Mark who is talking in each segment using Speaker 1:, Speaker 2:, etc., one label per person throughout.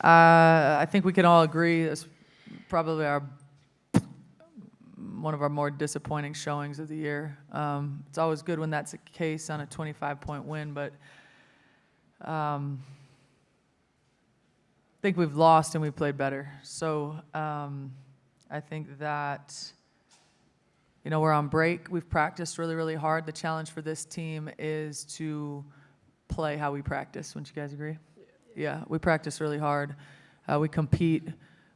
Speaker 1: I think we can all agree it's probably one of our more disappointing showings of the year. It's always good when that's the case on a 25-point win, but I think we've lost and we played better. So I think that, we're on break. We've practiced really, really hard. The challenge for this team is to play how we practice. Wouldn't you guys agree? Yeah, we practice really hard. We compete.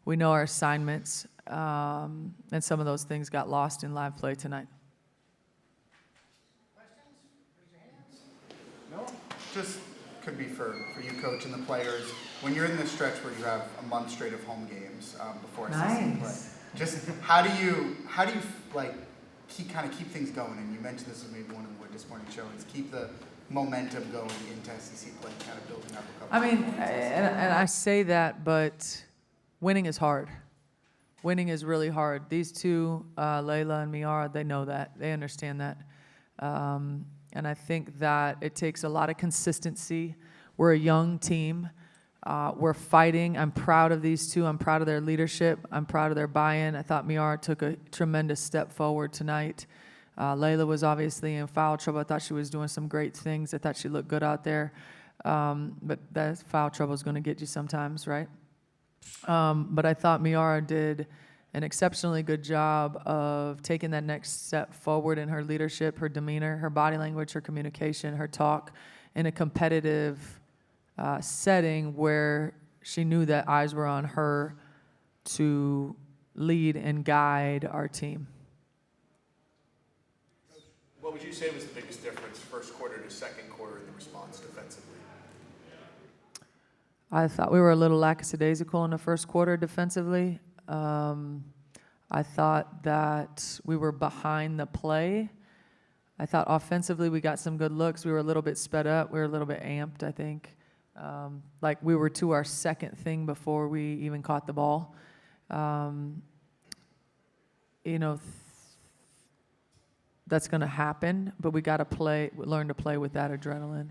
Speaker 1: We know our assignments. And some of those things got lost in live play tonight.
Speaker 2: Questions? Raise your hands. No? Just could be for you, Coach, and the players. When you're in this stretch where you have a month straight of home games before SEC play, just how do you like keep things going? And you mentioned this was maybe one of the more disappointing showings. Keep the momentum going into SEC play, kind of building up a couple.
Speaker 1: And I say that, but winning is hard. Winning is really hard. These two, Laila and Miara, they know that. They understand that. And I think that it takes a lot of consistency. We're a young team. We're fighting. I'm proud of these two. I'm proud of their leadership. I'm proud of their buy-in. I thought Miara took a tremendous step forward tonight. Laila was obviously in foul trouble. I thought she was doing some great things. I thought she looked good out there. But that foul trouble is going to get you sometimes, right? But I thought Miara did an exceptionally good job of taking that next step forward in her leadership, her demeanor, her body language, her communication, her talk in a competitive setting where she knew that eyes were on her to lead and guide our team.
Speaker 3: What would you say was the biggest difference first quarter to second quarter in the response defensively?
Speaker 1: I thought we were a little lackadaisical in the first quarter defensively. I thought that we were behind the play. I thought offensively we got some good looks. We were a little bit sped up. We were a little bit amped, I think. Like we were to our second thing before we even caught the ball. That's going to happen, but we got to learn to play with that adrenaline.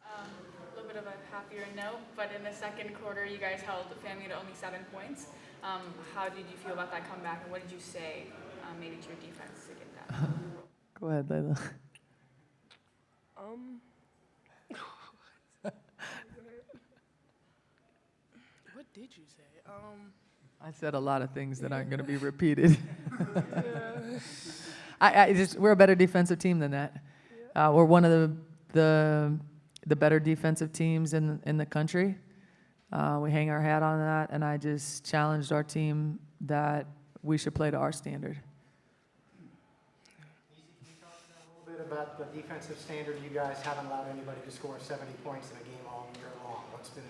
Speaker 4: A little bit of a happier note, but in the second quarter, you guys held Finley to only 7 points. How did you feel about that comeback, and what did you say maybe to your defense to get that?
Speaker 1: Go ahead, Laila.
Speaker 5: What did you say?
Speaker 1: I said a lot of things that aren't going to be repeated. We're a better defensive team than that. We're one of the better defensive teams in the country. We hang our hat on that, and I just challenged our team that we should play to our standard.
Speaker 6: Can you talk a little bit about the defensive standard? You guys haven't allowed anybody to score 70 points in a game all year long. What's been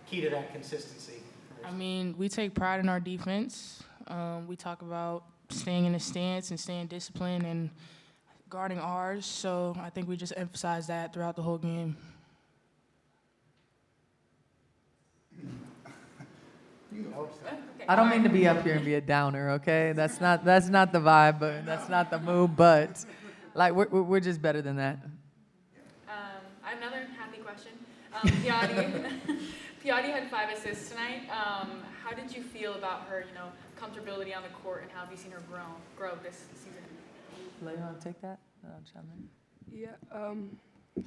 Speaker 6: key to that consistency?
Speaker 5: I mean, we take pride in our defense. We talk about staying in the stance and staying disciplined and guarding ours. So I think we just emphasize that throughout the whole game.
Speaker 1: I don't mean to be up here and be a downer, okay? That's not the vibe, but that's not the mood. But like we're just better than that.
Speaker 4: I have another happy question. Piatti had 5 assists tonight. How did you feel about her, comfortability on the court, and how have you seen her grow this season?
Speaker 1: Laila, want to take that? Chime in.
Speaker 7: Yeah,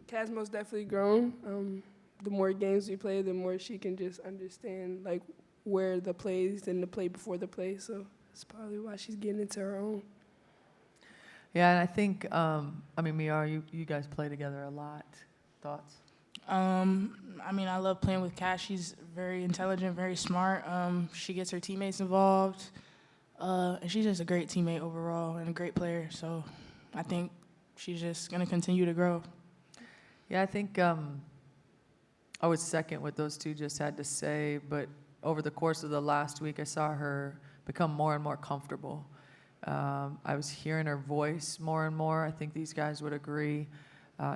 Speaker 7: Kaz most definitely grown. The more games we play, the more she can just understand like where the plays and the play before the play. So that's probably why she's getting into her own.
Speaker 1: Yeah, and I think, Miara, you guys play together a lot. Thoughts?
Speaker 5: I love playing with Cash. She's very intelligent, very smart. She gets her teammates involved. And she's just a great teammate overall and a great player. So I think she's just going to continue to grow.
Speaker 1: Yeah, I think I was second what those two just had to say, but over the course of the last week, I saw her become more and more comfortable. I was hearing her voice more and more. I think these guys would agree.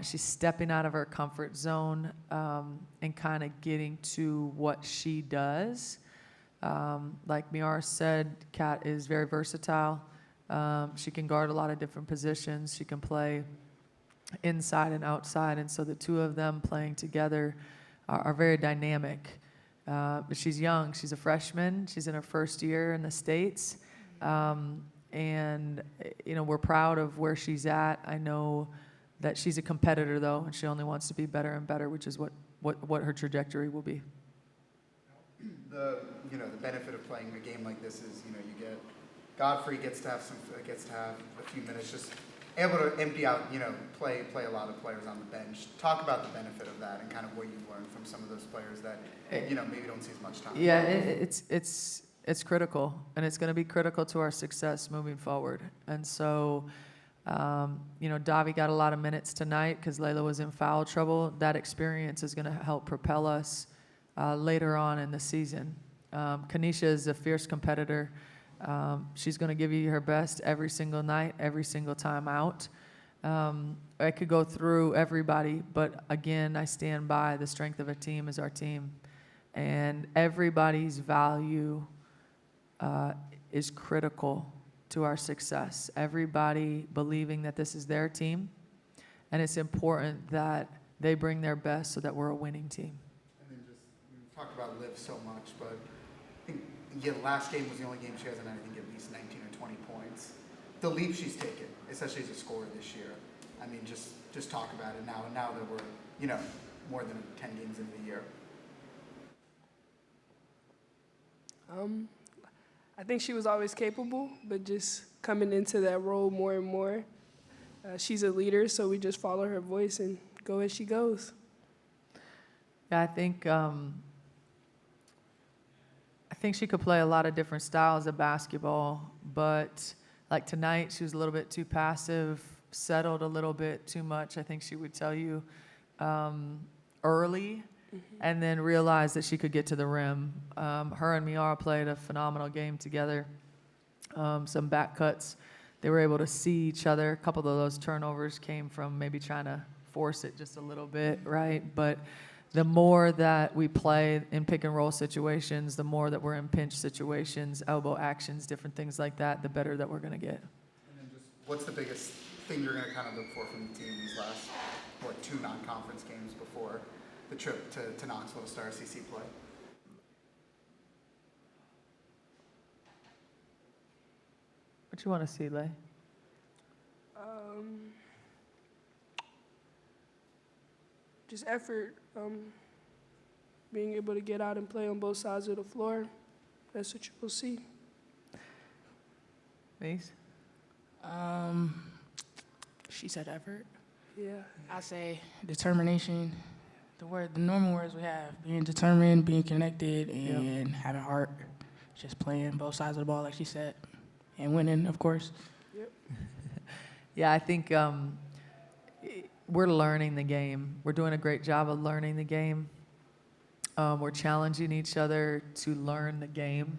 Speaker 1: She's stepping out of her comfort zone and kind of getting to what she does. Like Miara said, Kat is very versatile. She can guard a lot of different positions. She can play inside and outside. And so the two of them playing together are very dynamic. But she's young. She's a freshman. She's in her first year in the States. And, we're proud of where she's at. I know that she's a competitor, though, and she only wants to be better and better, which is what her trajectory will be.
Speaker 2: The benefit of playing a game like this is, you get Godfrey gets to have a few minutes, just able to empty out, play a lot of players on the bench. Talk about the benefit of that and kind of what you learned from some of those players that, maybe don't see as much time.
Speaker 1: Yeah, it's critical, and it's going to be critical to our success moving forward. And so, Davi got a lot of minutes tonight because Laila was in foul trouble. That experience is going to help propel us later on in the season. Kanisha is a fierce competitor. She's going to give you her best every single night, every single time out. I could go through everybody, but again, I stand by the strength of a team is our team. And everybody's value is critical to our success. Everybody believing that this is their team, and it's important that they bring their best so that we're a winning team.
Speaker 2: And then we've talked about Liv so much, but I think last game was the only game she hasn't had, I think, at least 19 or 20 points. The leap she's taken, especially as a scorer this year. I mean, just talk about it now. And now that we're, more than 10 games into the year.
Speaker 7: I think she was always capable, but just coming into that role more and more. She's a leader, so we just follow her voice and go as she goes.
Speaker 1: Yeah, I think she could play a lot of different styles of basketball, but like tonight, she was a little bit too passive, settled a little bit too much. I think she would tell you early, and then realized that she could get to the rim. Her and Miara played a phenomenal game together. Some back cuts. They were able to see each other. A couple of those turnovers came from maybe trying to force it just a little bit, right? But the more that we play in pick and roll situations, the more that we're in pinch situations, elbow actions, different things like that, the better that we're going to get.
Speaker 2: And then what's the biggest thing you're going to kind of look for from the team these last, 2 non-conference games before the trip to Knoxville to start SEC play?
Speaker 1: What you want to see, Lay?
Speaker 7: Just effort, being able to get out and play on both sides of the floor. That's what you will see.
Speaker 1: Mace?
Speaker 5: She said effort.
Speaker 7: Yeah.
Speaker 5: I say determination. The normal words we have: being determined, being connected, and having heart. Just playing both sides of the ball, like she said, and winning, of course.
Speaker 7: Yep.
Speaker 1: Yeah, I think we're learning the game. We're doing a great job of learning the game. We're challenging each other to learn the game,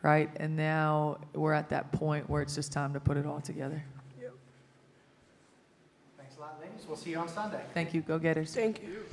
Speaker 1: right? And now we're at that point where it's just time to put it all together.
Speaker 7: Yep.
Speaker 6: Thanks a lot, ladies. We'll see you on Sunday.
Speaker 1: Thank you. Go Gators.
Speaker 7: Thank you.